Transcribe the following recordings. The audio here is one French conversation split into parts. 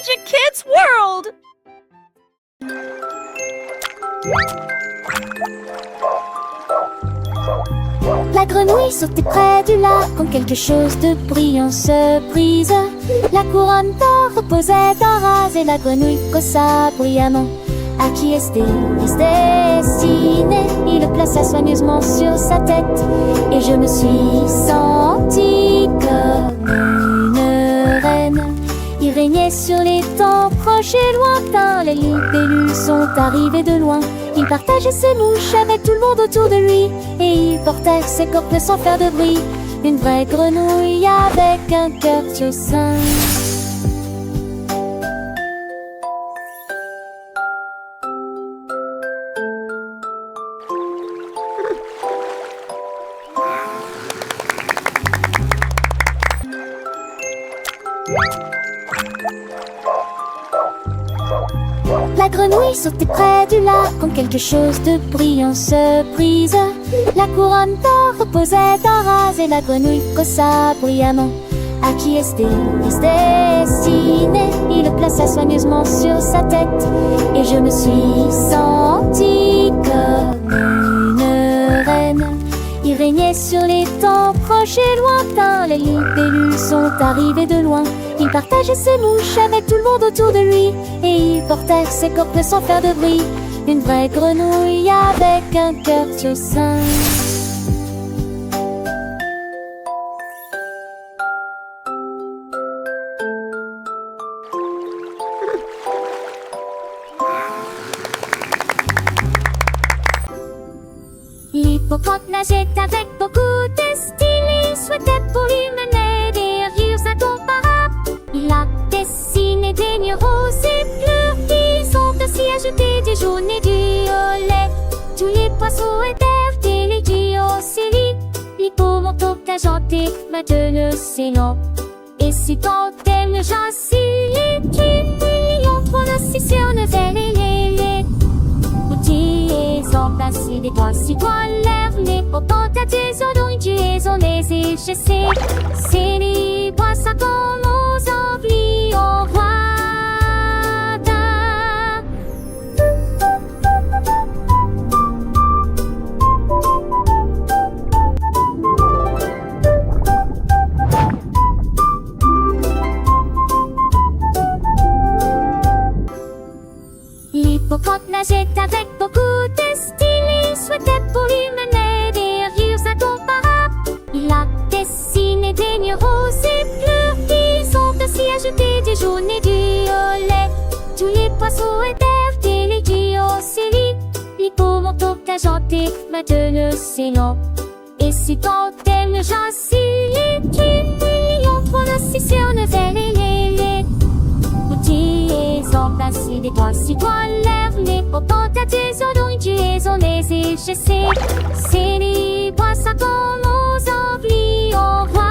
Magic Kids World! La grenouille sautait près du lac quand quelque chose de brillant se brise. La couronne d'or reposait en rase et la grenouille caussa bruyamment. À qui est-ce destiné? Il le plaça soigneusement sur sa tête et je me suis sentie comme une reine. Il régnait sur les temps proches et lointains. Les libellules sont arrivées de loin. Il partageait ses mouches avec tout le monde autour de lui et il portait ses cornes sans faire de bruit. Une vraie grenouille avec un cœur tout sain. La grenouille sautait près du lac quand quelque chose de brillant se brise. La couronne d'or reposait en rase et la grenouille caussa bruyamment. À qui est-ce destiné? Il le plaça soigneusement sur sa tête et je me suis sentie comme une reine. Il régnait sur les temps proches et lointains. Les libellules sont arrivées de loin. Il partageait ses mouches avec tout le monde autour de lui et il portait ses cornes sans faire de bruit. Une vraie grenouille avec un cœur tout sain. L'hippocampe nageait avec beaucoup de style. Il souhaitait pour lui mener des rires incomparables. Il a dessiné des nuits roses et bleus. Ils ont aussi ajouté du jaune et du violet. Tous les poissons étaient délégués au ciel. L'hippocampe argenté m'a de l'océan. Et si tant elle ne jacille qu'une million prononciations et les emplacés des doigts si toi lève les pourtant t'as des odeurs tu es en les échessés. C'est les bois ça comme aux envies au roi. L'hippocampe nageait avec beaucoup de style. Il souhaitait pour lui mener des rires incomparables. Il a dessiné des nuits roses et bleus. Ils ont aussi ajouté du jaune et du violet. Tous les poissons étaient délégués au ciel. L'hippocampe argenté m'a de l'océan. Et si tant elle ne jacille qu'une million prononciations et les emplacés des doigts si toi lève les pourtant t'as des odeurs tu es en les échessés. C'est les bois ça comme aux envies au roi.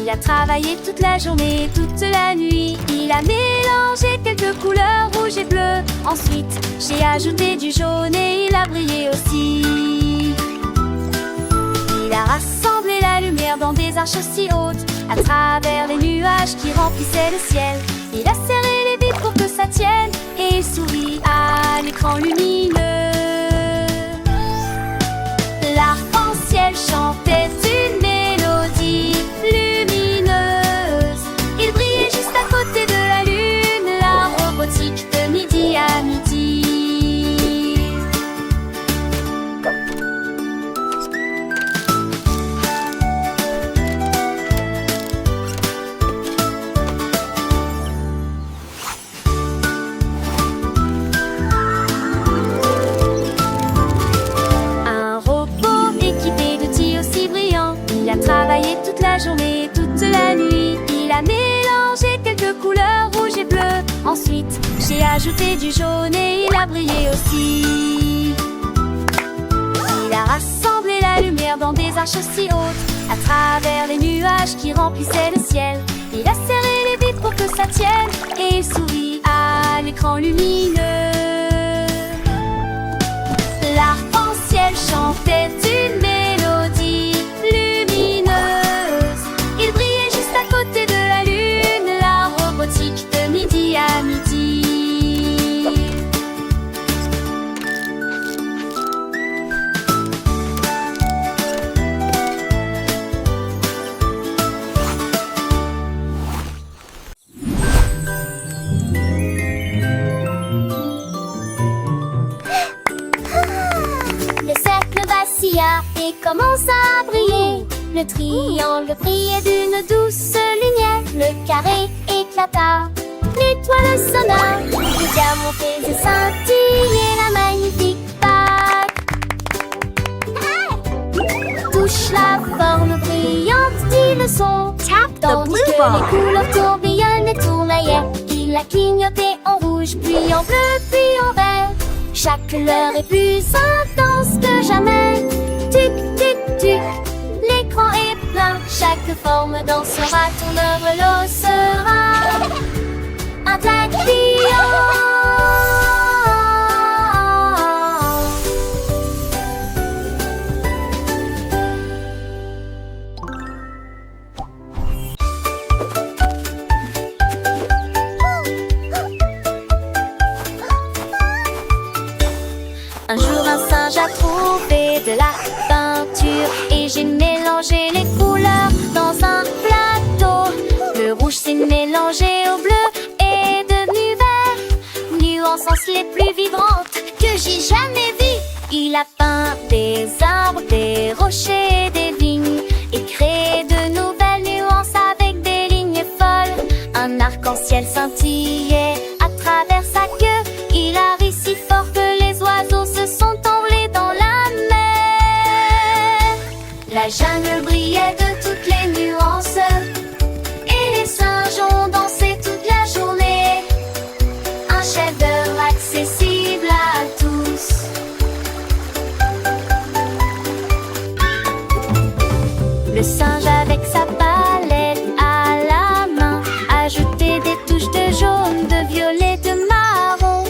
Il a travaillé toute la journée, toute la nuit. Il a mélangé quelques couleurs rouge et bleu. Ensuite, j'ai ajouté du jaune et il a brillé aussi. Il a rassemblé la lumière dans des arches aussi hautes, à travers les nuages qui remplissaient le ciel. Il a serré les vitres pour que ça tienne et il sourit à l'écran lumineux. L'arc-en-ciel chantait une mélodie lumineuse. Il brillait juste à côté de la lune, la robotique de midi à midi. Travaillé toute la journée, toute la nuit. Il a mélangé quelques couleurs rouge et bleu. Ensuite, j'ai ajouté du jaune et il a brillé aussi. a rassemblé la lumière dans des arches si hautes. À travers les nuages qui remplissaient le ciel, il a serré les vitres pour que ça tienne. Et il sourit à l'écran lumineux. L'arc-en-ciel chantait une mélodie lumineuse. Il brillait juste à côté de la lune, la robotique de midi à midi. Et commence à briller. Le triangle brillait d'une douce lumière. Le carré éclata, l'étoile sonna. Le diamant faisait scintiller la magnifique bague. Touche la forme brillante, dit le son. Tandis que les couleurs tourbillonnent et tournaillaient. Il a clignoté en rouge, puis en bleu, puis en vert. Chaque couleur est plus intense que jamais. Tic, tic, tic, l'écran est plein. Chaque forme dansera, ton œuvre l'eau sera un papillon. Un jour un singe a trouvé de la peinture et j'ai mélangé les couleurs dans un plateau. Le rouge s'est mélangé au bleu et est devenu vert, nuances les plus vibrantes que j'ai jamais vues. Il a peint des arbres, des rochers et des vignes et créé de nouvelles nuances avec des lignes folles. Un arc-en-ciel scintillait à travers sa queue. Il a ri si fort que les oiseaux se sont envolés dans la mer. La jungle brillait de toutes les nuances et les singes ont dansé toute la journée. Un chef-d'œuvre accessible à tous. Le singe avec sa palette à la main ajoutait des touches de jaune, de violet, de marron.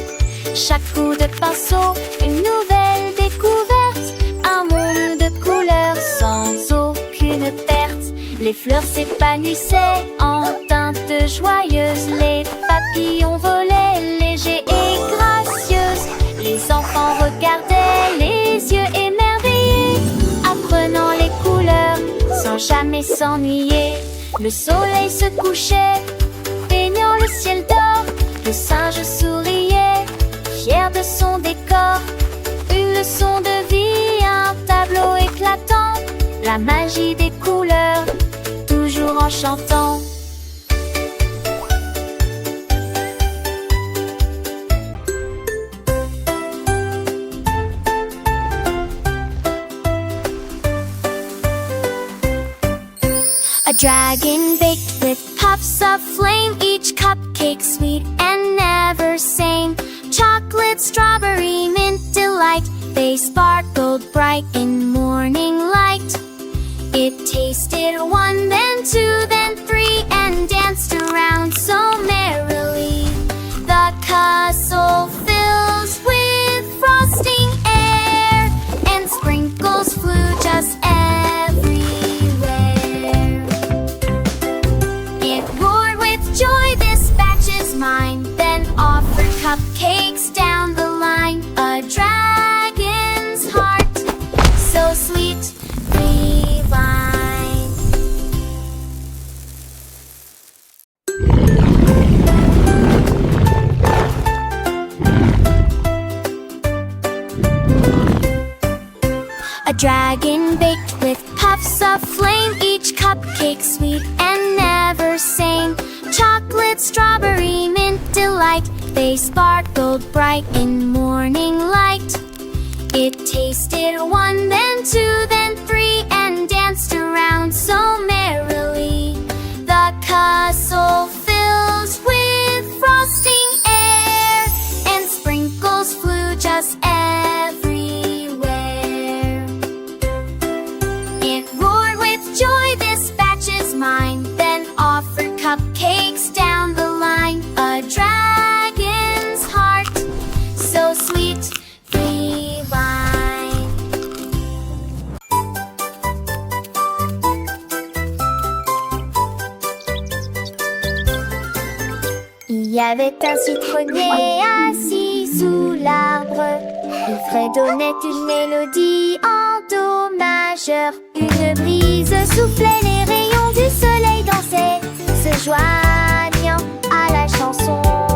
Chaque coup de pinceau, une nouvelle découverte. Un monde de couleurs sans aucune perte. Les fleurs s'épanouissaient en teintes joyeuses. Les papillons volaient légers et gracieuses. Les enfants regardaient les yeux émerveillés, apprenant les couleurs sans jamais s'ennuyer. Le soleil se couchait, baignant le ciel d'or. Le singe souriait, fier de son décor. Une leçon de vie, un tableau éclatant. La magie des couleurs, toujours enchantant. A dragon baked with puffs of flame, each cupcake sweet and never same. Chocolate, strawberry, mint delight, they sparkled bright in morning light. It tasted one, then two, then three, and danced around so merrily. The castle fills with frosting air, and sprinkles flew just everywhere. It roared with joy, this batch is mine, then offered cupcakes down the line. A dragon's heart, so sweet, divine. A dragon baked with puffs of flame, each cupcake sweet and never same. Chocolate, strawberry, mint delight, they sparkled bright in morning light. It tasted one, then two, then three, and danced around so merrily. The castle fills with frosting air, and sprinkles flew just everywhere. avait un citronnier assis sous l'arbre. Il fredonnait une mélodie en do majeur. Une brise soufflait, les rayons du soleil dansaient, se joignant à la chanson.